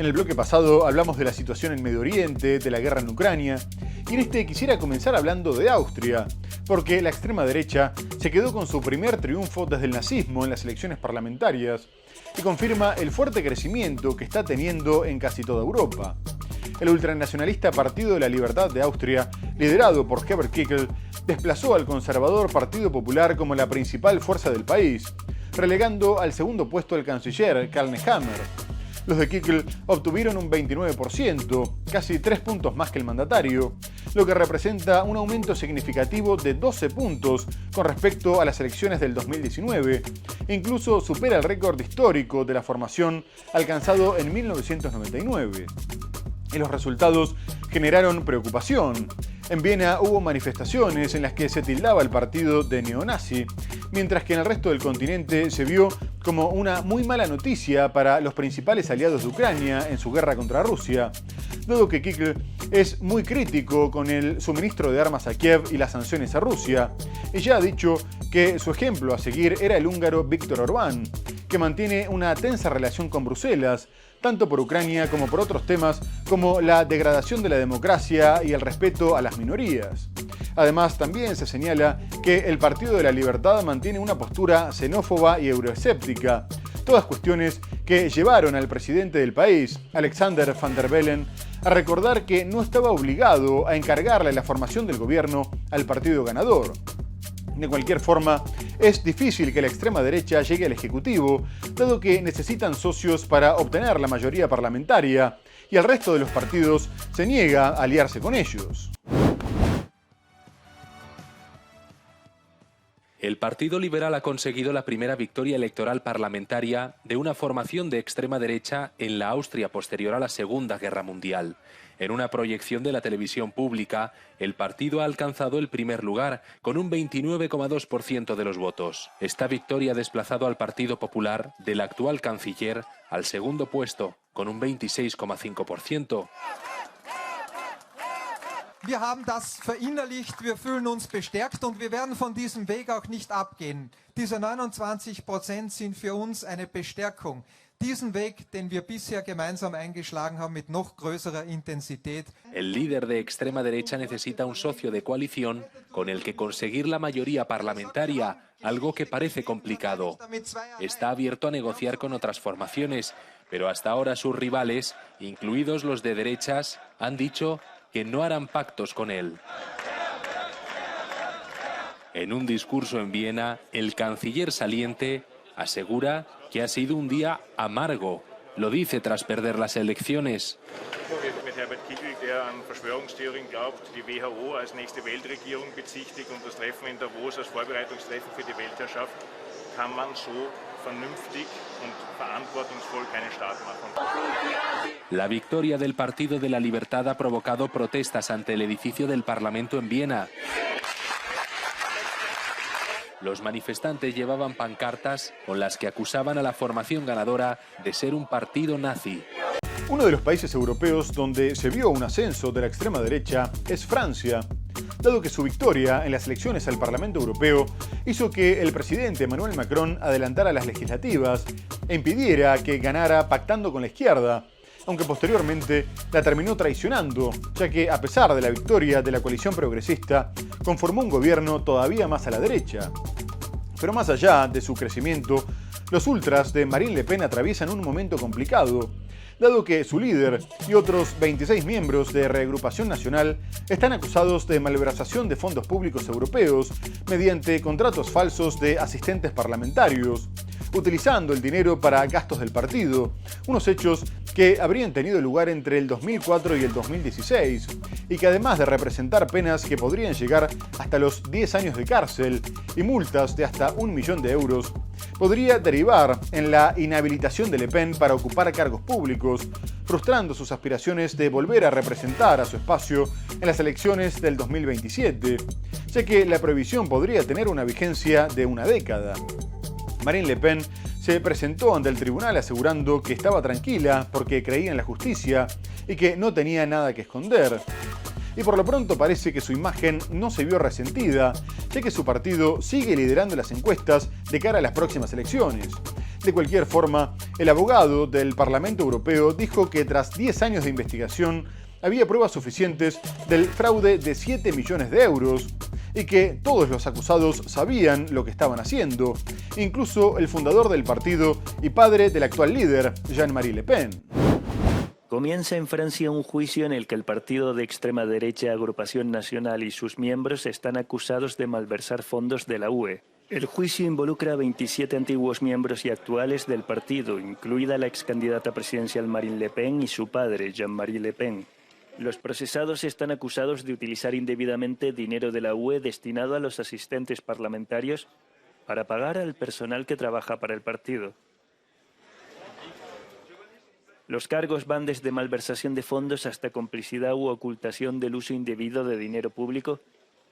En el bloque pasado hablamos de la situación en Medio Oriente, de la guerra en Ucrania, y en este quisiera comenzar hablando de Austria, porque la extrema derecha se quedó con su primer triunfo desde el nazismo en las elecciones parlamentarias y confirma el fuerte crecimiento que está teniendo en casi toda Europa. El ultranacionalista Partido de la Libertad de Austria, liderado por Herbert Kickl, desplazó al conservador Partido Popular como la principal fuerza del país, relegando al segundo puesto al canciller Karl Nehammer. Los de Kickl obtuvieron un 29%, casi 3 puntos más que el mandatario, lo que representa un aumento significativo de 12 puntos con respecto a las elecciones del 2019, e incluso supera el récord histórico de la formación alcanzado en 1999. Y los resultados generaron preocupación. En Viena hubo manifestaciones en las que se tildaba al partido de neonazi, mientras que en el resto del continente se vio como una muy mala noticia para los principales aliados de Ucrania en su guerra contra Rusia, dado que Kickl es muy crítico con el suministro de armas a Kiev y las sanciones a Rusia, y ya ha dicho que su ejemplo a seguir era el húngaro Viktor Orbán, que mantiene una tensa relación con Bruselas, tanto por Ucrania como por otros temas como la degradación de la democracia y el respeto a las minorías. Además, también se señala que el Partido de la Libertad mantiene una postura xenófoba y euroescéptica, todas cuestiones que llevaron al presidente del país, Alexander Van der Bellen, a recordar que no estaba obligado a encargarle la formación del gobierno al partido ganador. De cualquier forma, es difícil que la extrema derecha llegue al Ejecutivo, dado que necesitan socios para obtener la mayoría parlamentaria, y el resto de los partidos se niega a aliarse con ellos. El Partido Liberal ha conseguido la primera victoria electoral parlamentaria de una formación de extrema derecha en la Austria posterior a la Segunda Guerra Mundial. En una proyección de la televisión pública, el partido ha alcanzado el primer lugar, con un 29,2% de los votos. Esta victoria ha desplazado al Partido Popular del actual canciller al segundo puesto, con un 26,5%. Wir haben das verinnerlicht, wir fühlen uns bestärkt und wir werden von diesem Weg auch nicht abgehen. Diese 29% sind für uns eine Bestärkung. Diesen Weg, den wir bisher gemeinsam eingeschlagen haben, mit noch größerer Intensität. El líder de extrema derecha necesita un socio de coalición con el que conseguir la mayoría parlamentaria, algo que parece complicado. Está abierto a negociar con otras formaciones, pero hasta ahora sus rivales, incluidos los de derechas, han dicho que no harán pactos con él. En un discurso en Viena, el canciller saliente asegura que ha sido un día amargo. Lo dice tras perder las elecciones. Mit Herbert Kickl, der an Verschwörungstheorien glaubt, die WHO als nächste Weltregierung bezichtigt und das Treffen in Davos als Vorbereitungstreffen für die Weltherrschaft, kann man so vernünftig und verantwortungsvoll keinen Staat machen. La victoria del Partido de la Libertad ha provocado protestas ante el edificio del Parlamento en Viena. Los manifestantes llevaban pancartas con las que acusaban a la formación ganadora de ser un partido nazi. Uno de los países europeos donde se vio un ascenso de la extrema derecha es Francia, dado que su victoria en las elecciones al Parlamento Europeo hizo que el presidente Emmanuel Macron adelantara las legislativas e impidiera que ganara pactando con la izquierda, aunque posteriormente la terminó traicionando, ya que a pesar de la victoria de la coalición progresista, conformó un gobierno todavía más a la derecha. Pero más allá de su crecimiento, los ultras de Marine Le Pen atraviesan un momento complicado, dado que su líder y otros 26 miembros de Reagrupación Nacional están acusados de malversación de fondos públicos europeos mediante contratos falsos de asistentes parlamentarios, utilizando el dinero para gastos del partido, unos hechos que habrían tenido lugar entre el 2004 y el 2016, y que además de representar penas que podrían llegar hasta los 10 años de cárcel y multas de hasta 1 millón de euros, podría derivar en la inhabilitación de Le Pen para ocupar cargos públicos, frustrando sus aspiraciones de volver a representar a su espacio en las elecciones del 2027, ya que la prohibición podría tener una vigencia de una década. Marine Le Pen se presentó ante el tribunal asegurando que estaba tranquila porque creía en la justicia y que no tenía nada que esconder. Y por lo pronto parece que su imagen no se vio resentida, ya que su partido sigue liderando las encuestas de cara a las próximas elecciones, De cualquier forma, el abogado del Parlamento Europeo dijo que tras 10 años de investigación había pruebas suficientes del fraude de 7 millones de euros y que todos los acusados sabían lo que estaban haciendo, incluso el fundador del partido y padre del actual líder, Jean-Marie Le Pen. Comienza en Francia un juicio en el que el partido de extrema derecha Agrupación Nacional y sus miembros están acusados de malversar fondos de la UE. El juicio involucra a 27 antiguos miembros y actuales del partido, incluida la excandidata presidencial Marine Le Pen y su padre, Jean-Marie Le Pen. Los procesados están acusados de utilizar indebidamente dinero de la UE destinado a los asistentes parlamentarios para pagar al personal que trabaja para el partido. Los cargos van desde malversación de fondos hasta complicidad u ocultación del uso indebido de dinero público,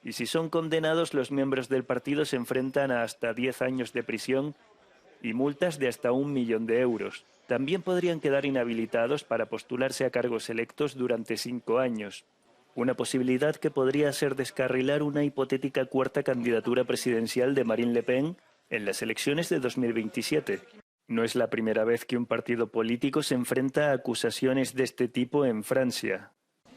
y si son condenados, los miembros del partido se enfrentan a hasta 10 años de prisión y multas de hasta 1 millón de euros. También podrían quedar inhabilitados para postularse a cargos electos durante 5 años. Una posibilidad que podría ser descarrilar una hipotética cuarta candidatura presidencial de Marine Le Pen en las elecciones de 2027. No es la primera vez que un partido político se enfrenta a acusaciones de este tipo en Francia.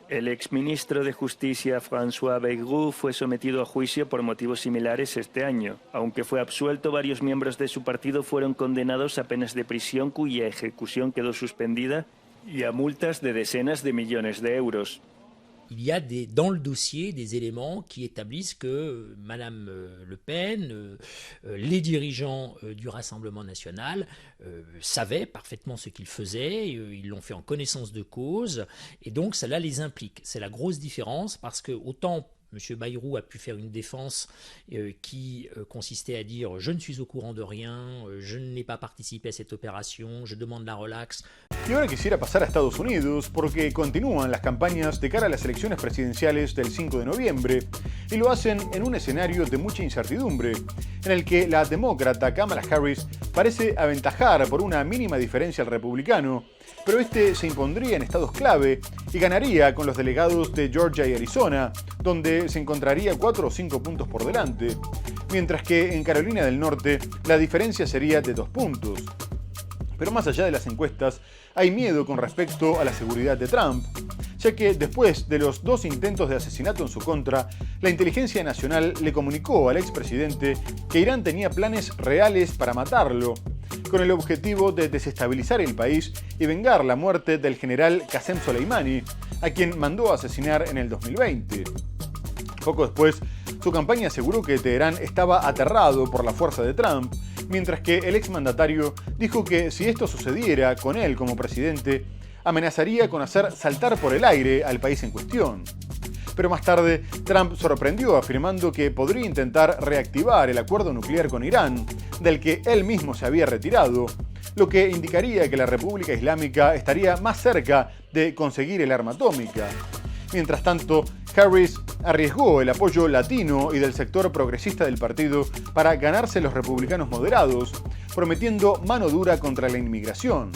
El exministro de Justicia François Bayrou fue sometido a juicio por motivos similares este año. Aunque fue absuelto, varios miembros de su partido fueron condenados a penas de prisión cuya ejecución quedó suspendida y a multas de decenas de millones de euros. Il y a dans le dossier des éléments qui établissent que Madame Le Pen, les dirigeants du Rassemblement national savaient parfaitement ce qu'ils faisaient, ils l'ont fait en connaissance de cause, et donc cela les implique. C'est la grosse différence parce que autant M. Bayrou a pu faire une défense qui consistait à dire « je ne suis au courant de rien, je n'ai pas participé à cette opération, je demande la relax ». Y ahora quisiera pasar a Estados Unidos porque continúan las campañas de cara a las elecciones presidenciales del 5 de noviembre y lo hacen en un escenario de mucha incertidumbre, en el que la demócrata Kamala Harris parece aventajar por una mínima diferencia al republicano, pero este se impondría en estados clave y ganaría con los delegados de Georgia y Arizona, donde se encontraría 4 o 5 puntos por delante, mientras que en Carolina del Norte la diferencia sería de 2 puntos. Pero más allá de las encuestas, hay miedo con respecto a la seguridad de Trump, ya que después de los 2 intentos de asesinato en su contra, la inteligencia nacional le comunicó al expresidente que Irán tenía planes reales para matarlo, con el objetivo de desestabilizar el país y vengar la muerte del general Qasem Soleimani, a quien mandó a asesinar en el 2020. Poco después, su campaña aseguró que Teherán estaba aterrado por la fuerza de Trump, mientras que el exmandatario dijo que si esto sucediera con él como presidente, amenazaría con hacer saltar por el aire al país en cuestión. Pero más tarde, Trump sorprendió afirmando que podría intentar reactivar el acuerdo nuclear con Irán, del que él mismo se había retirado, lo que indicaría que la República Islámica estaría más cerca de conseguir el arma atómica. Mientras tanto, Harris arriesgó el apoyo latino y del sector progresista del partido para ganarse los republicanos moderados, prometiendo mano dura contra la inmigración.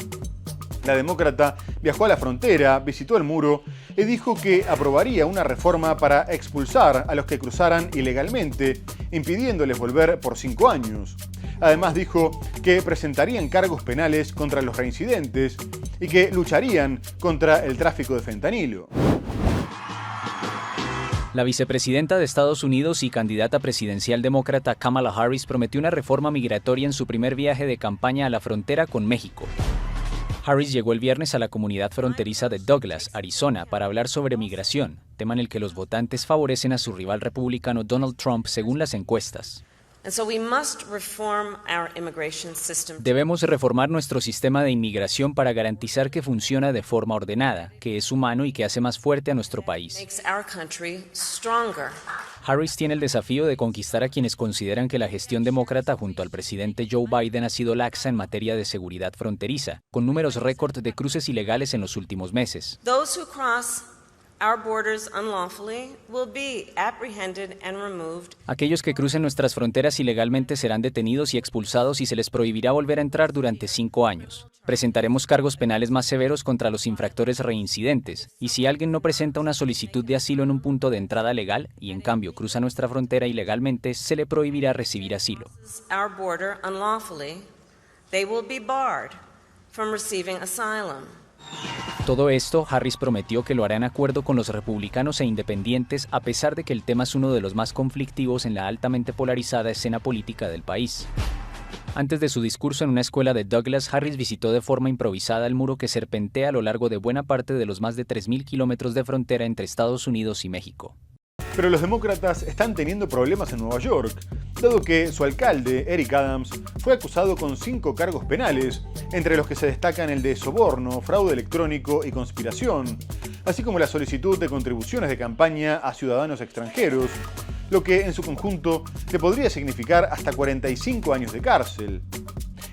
La demócrata viajó a la frontera, visitó el muro y dijo que aprobaría una reforma para expulsar a los que cruzaran ilegalmente, impidiéndoles volver por 5 años. Además dijo que presentarían cargos penales contra los reincidentes y que lucharían contra el tráfico de fentanilo. La vicepresidenta de Estados Unidos y candidata presidencial demócrata Kamala Harris prometió una reforma migratoria en su primer viaje de campaña a la frontera con México. Harris llegó el viernes a la comunidad fronteriza de Douglas, Arizona, para hablar sobre migración, tema en el que los votantes favorecen a su rival republicano Donald Trump según las encuestas. Debemos reformar nuestro sistema de inmigración para garantizar que funciona de forma ordenada, que es humano y que hace más fuerte a nuestro país. Harris tiene el desafío de conquistar a quienes consideran que la gestión demócrata junto al presidente Joe Biden ha sido laxa en materia de seguridad fronteriza, con números récord de cruces ilegales en los últimos meses. Aquellos que crucen nuestras fronteras ilegalmente serán detenidos y expulsados y se les prohibirá volver a entrar durante 5 años. Presentaremos cargos penales más severos contra los infractores reincidentes, y si alguien no presenta una solicitud de asilo en un punto de entrada legal y en cambio cruza nuestra frontera ilegalmente, se le prohibirá recibir asilo. They will be barred from receiving asylum. Todo esto, Harris prometió que lo hará en acuerdo con los republicanos e independientes, a pesar de que el tema es uno de los más conflictivos en la altamente polarizada escena política del país. Antes de su discurso en una escuela de Douglas, Harris visitó de forma improvisada el muro que serpentea a lo largo de buena parte de los más de 3.000 kilómetros de frontera entre Estados Unidos y México. Pero los demócratas están teniendo problemas en Nueva York, dado que su alcalde, Eric Adams, fue acusado con 5 cargos penales, entre los que se destacan el de soborno, fraude electrónico y conspiración, así como la solicitud de contribuciones de campaña a ciudadanos extranjeros, lo que en su conjunto le podría significar hasta 45 años de cárcel.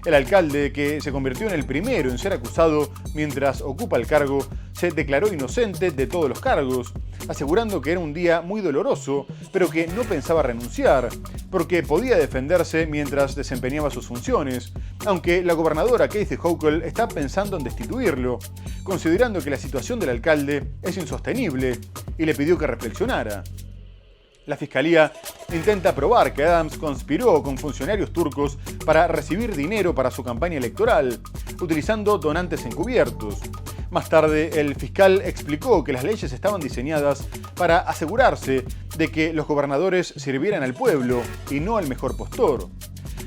El alcalde, que se convirtió en el primero en ser acusado mientras ocupa el cargo, se declaró inocente de todos los cargos, asegurando que era un día muy doloroso, pero que no pensaba renunciar, porque podía defenderse mientras desempeñaba sus funciones, aunque la gobernadora Kathy Hochul está pensando en destituirlo, considerando que la situación del alcalde es insostenible, y le pidió que reflexionara. La Fiscalía intenta probar que Adams conspiró con funcionarios turcos para recibir dinero para su campaña electoral, utilizando donantes encubiertos. Más tarde, el fiscal explicó que las leyes estaban diseñadas para asegurarse de que los gobernadores sirvieran al pueblo y no al mejor postor.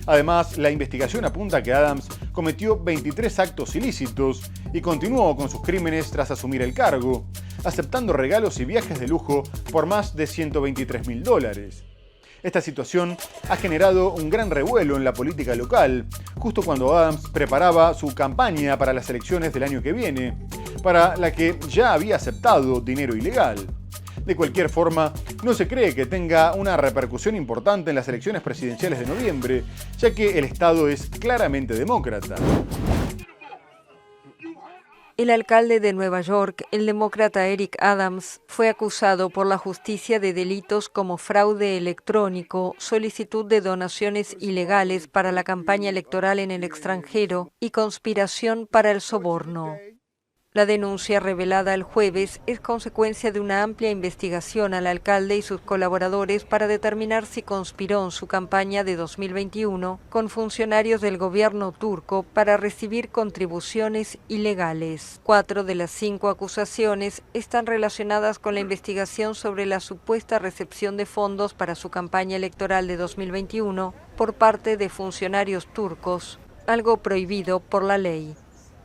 Además, la investigación apunta que Adams cometió 23 actos ilícitos y continuó con sus crímenes tras asumir el cargo, aceptando regalos y viajes de lujo por más de $123.000. Esta situación ha generado un gran revuelo en la política local, justo cuando Adams preparaba su campaña para las elecciones del año que viene, para la que ya había aceptado dinero ilegal. De cualquier forma, no se cree que tenga una repercusión importante en las elecciones presidenciales de noviembre, ya que el estado es claramente demócrata. El alcalde de Nueva York, el demócrata Eric Adams, fue acusado por la justicia de delitos como fraude electrónico, solicitud de donaciones ilegales para la campaña electoral en el extranjero y conspiración para el soborno. La denuncia revelada el jueves es consecuencia de una amplia investigación al alcalde y sus colaboradores para determinar si conspiró en su campaña de 2021 con funcionarios del gobierno turco para recibir contribuciones ilegales. 4 de las 5 acusaciones están relacionadas con la investigación sobre la supuesta recepción de fondos para su campaña electoral de 2021 por parte de funcionarios turcos, algo prohibido por la ley.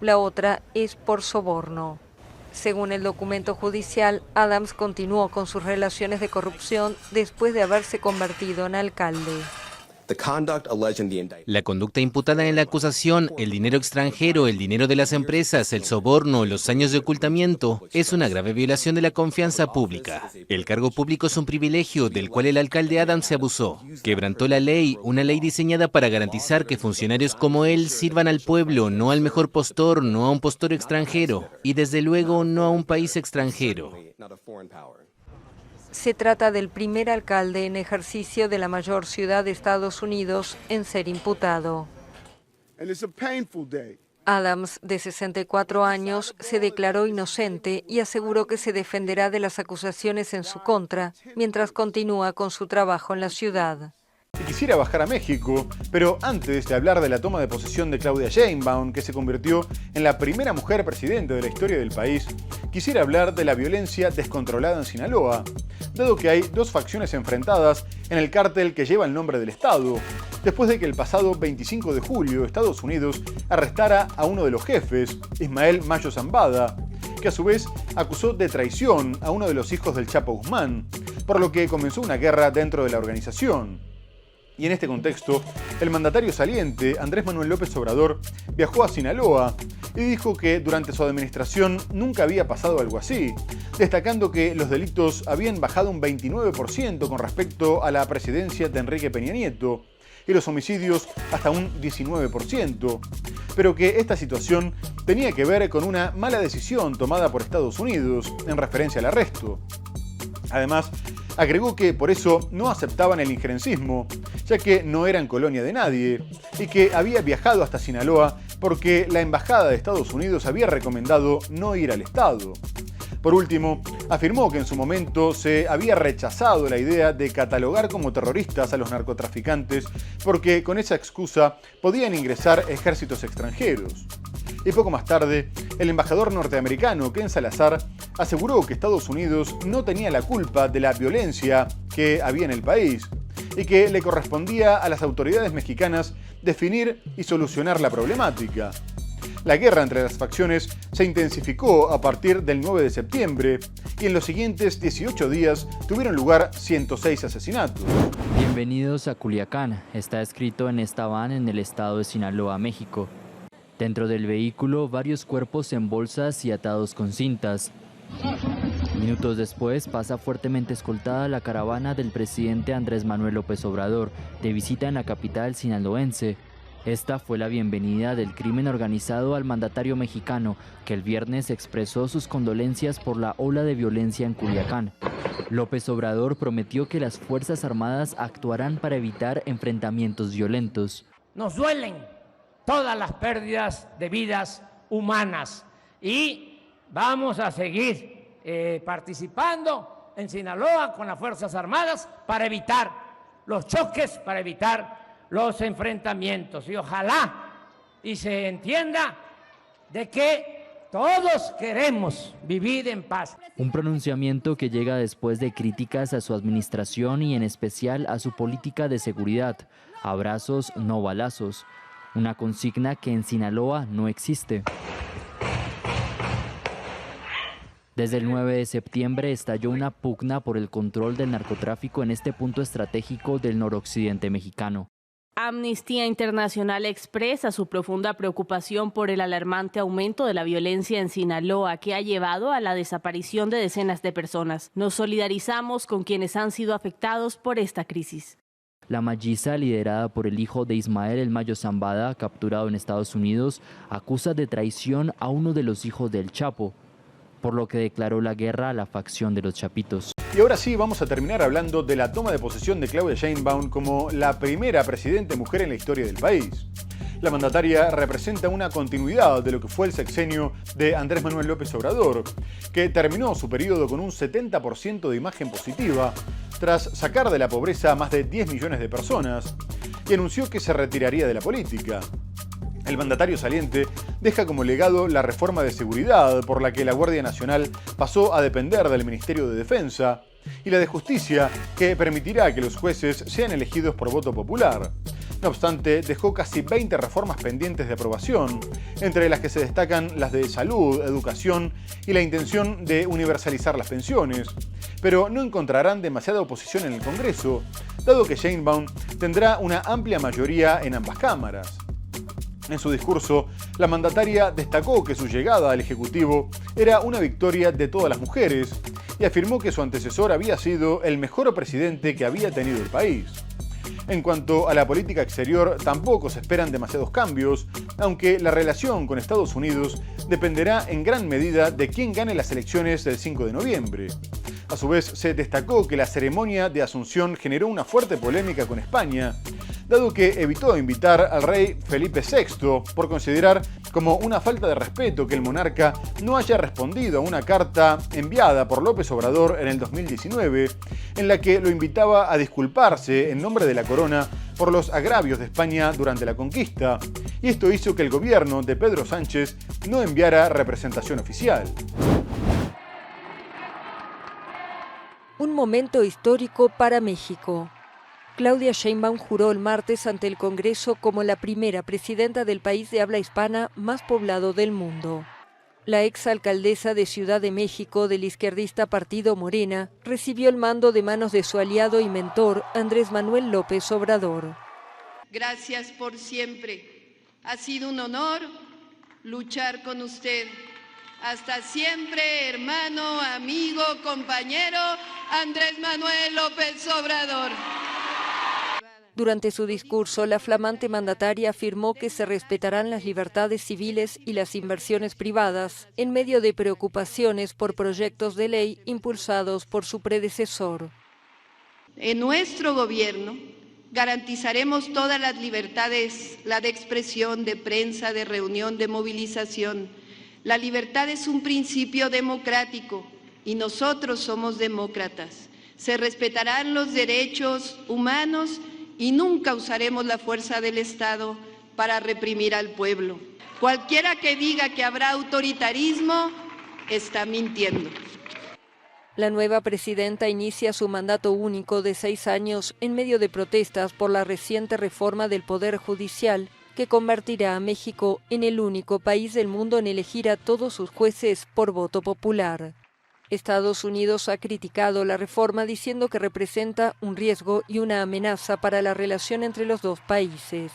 La otra es por soborno. Según el documento judicial, Adams continuó con sus relaciones de corrupción después de haberse convertido en alcalde. La conducta imputada en la acusación, el dinero extranjero, el dinero de las empresas, el soborno, los años de ocultamiento, es una grave violación de la confianza pública. El cargo público es un privilegio del cual el alcalde Adams se abusó. Quebrantó la ley, una ley diseñada para garantizar que funcionarios como él sirvan al pueblo, no al mejor postor, no a un postor extranjero, y desde luego no a un país extranjero. Se trata del primer alcalde en ejercicio de la mayor ciudad de Estados Unidos en ser imputado. Adams, de 64 años, se declaró inocente y aseguró que se defenderá de las acusaciones en su contra mientras continúa con su trabajo en la ciudad. Y quisiera bajar a México, pero antes de hablar de la toma de posesión de Claudia Sheinbaum, que se convirtió en la primera mujer presidente de la historia del país, quisiera hablar de la violencia descontrolada en Sinaloa, dado que hay 2 facciones enfrentadas en el cártel que lleva el nombre del Estado, después de que el pasado 25 de julio Estados Unidos arrestara a uno de los jefes, Ismael Mayo Zambada, que a su vez acusó de traición a uno de los hijos del Chapo Guzmán, por lo que comenzó una guerra dentro de la organización. Y en este contexto, el mandatario saliente, Andrés Manuel López Obrador, viajó a Sinaloa y dijo que durante su administración nunca había pasado algo así, destacando que los delitos habían bajado un 29% con respecto a la presidencia de Enrique Peña Nieto y los homicidios hasta un 19%, pero que esta situación tenía que ver con una mala decisión tomada por Estados Unidos en referencia al arresto. Además, agregó que por eso no aceptaban el injerencismo, ya que no eran colonia de nadie, y que había viajado hasta Sinaloa porque la Embajada de Estados Unidos había recomendado no ir al estado. Por último, afirmó que en su momento se había rechazado la idea de catalogar como terroristas a los narcotraficantes porque con esa excusa podían ingresar ejércitos extranjeros. Y poco más tarde, el embajador norteamericano Ken Salazar aseguró que Estados Unidos no tenía la culpa de la violencia que había en el país y que le correspondía a las autoridades mexicanas definir y solucionar la problemática. La guerra entre las facciones se intensificó a partir del 9 de septiembre y en los siguientes 18 días tuvieron lugar 106 asesinatos. Bienvenidos a Culiacán, está escrito en esta van en el estado de Sinaloa, México. Dentro del vehículo, varios cuerpos en bolsas y atados con cintas. Minutos después, pasa fuertemente escoltada la caravana del presidente Andrés Manuel López Obrador, de visita en la capital sinaloense. Esta fue la bienvenida del crimen organizado al mandatario mexicano, que el viernes expresó sus condolencias por la ola de violencia en Culiacán. López Obrador prometió que las Fuerzas Armadas actuarán para evitar enfrentamientos violentos. Nos duelen todas las pérdidas de vidas humanas y vamos a seguir participando en Sinaloa con las Fuerzas Armadas para evitar los choques, para evitar los enfrentamientos y ojalá y se entienda de que todos queremos vivir en paz. Un pronunciamiento que llega después de críticas a su administración y en especial a su política de seguridad. Abrazos, no balazos. Una consigna que en Sinaloa no existe. Desde el 9 de septiembre estalló una pugna por el control del narcotráfico en este punto estratégico del noroccidente mexicano. Amnistía Internacional expresa su profunda preocupación por el alarmante aumento de la violencia en Sinaloa que ha llevado a la desaparición de decenas de personas. Nos solidarizamos con quienes han sido afectados por esta crisis. La Mayisa, liderada por el hijo de Ismael El Mayo Zambada, capturado en Estados Unidos, acusa de traición a uno de los hijos del Chapo, por lo que declaró la guerra a la facción de los Chapitos. Y ahora sí, vamos a terminar hablando de la toma de posesión de Claudia Sheinbaum como la primera presidente mujer en la historia del país. La mandataria representa una continuidad de lo que fue el sexenio de Andrés Manuel López Obrador, que terminó su periodo con un 70% de imagen positiva, tras sacar de la pobreza a más de 10 millones de personas, y anunció que se retiraría de la política. El mandatario saliente deja como legado la reforma de seguridad por la que la Guardia Nacional pasó a depender del Ministerio de Defensa y la de Justicia que permitirá que los jueces sean elegidos por voto popular. No obstante, dejó casi 20 reformas pendientes de aprobación, entre las que se destacan las de salud, educación y la intención de universalizar las pensiones. Pero no encontrarán demasiada oposición en el Congreso, dado que Sheinbaum tendrá una amplia mayoría en ambas cámaras. En su discurso, la mandataria destacó que su llegada al Ejecutivo era una victoria de todas las mujeres y afirmó que su antecesor había sido el mejor presidente que había tenido el país. En cuanto a la política exterior, tampoco se esperan demasiados cambios, aunque la relación con Estados Unidos dependerá en gran medida de quién gane las elecciones del 5 de noviembre. A su vez, se destacó que la ceremonia de Asunción generó una fuerte polémica con España, dado que evitó invitar al rey Felipe VI por considerar como una falta de respeto que el monarca no haya respondido a una carta enviada por López Obrador en el 2019, en la que lo invitaba a disculparse en nombre de la corona por los agravios de España durante la conquista, y esto hizo que el gobierno de Pedro Sánchez no enviara representación oficial. Un momento histórico para México. Claudia Sheinbaum juró el martes ante el Congreso como la primera presidenta del país de habla hispana más poblado del mundo. La exalcaldesa de Ciudad de México del izquierdista partido Morena recibió el mando de manos de su aliado y mentor Andrés Manuel López Obrador. Gracias por siempre. Ha sido un honor luchar con usted. Hasta siempre, hermano, amigo, compañero, Andrés Manuel López Obrador. Durante su discurso, la flamante mandataria afirmó que se respetarán las libertades civiles y las inversiones privadas, en medio de preocupaciones por proyectos de ley impulsados por su predecesor. En nuestro gobierno garantizaremos todas las libertades, la de expresión, de prensa, de reunión, de movilización, La libertad es un principio democrático y nosotros somos demócratas. Se respetarán los derechos humanos y nunca usaremos la fuerza del Estado para reprimir al pueblo. Cualquiera que diga que habrá autoritarismo está mintiendo. La nueva presidenta inicia su mandato único de 6 años en medio de protestas por la reciente reforma del Poder Judicial que convertirá a México en el único país del mundo en elegir a todos sus jueces por voto popular. Estados Unidos ha criticado la reforma diciendo que representa un riesgo y una amenaza para la relación entre los dos países.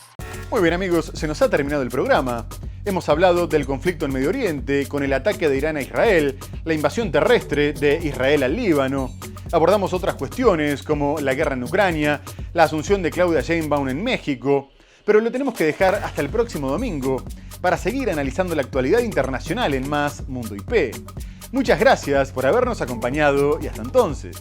Muy bien amigos, se nos ha terminado el programa. Hemos hablado del conflicto en Medio Oriente, con el ataque de Irán a Israel, la invasión terrestre de Israel al Líbano. Abordamos otras cuestiones como la guerra en Ucrania, la asunción de Claudia Sheinbaum en México, pero lo tenemos que dejar hasta el próximo domingo para seguir analizando la actualidad internacional en Más Mundo IP. Muchas gracias por habernos acompañado y hasta entonces.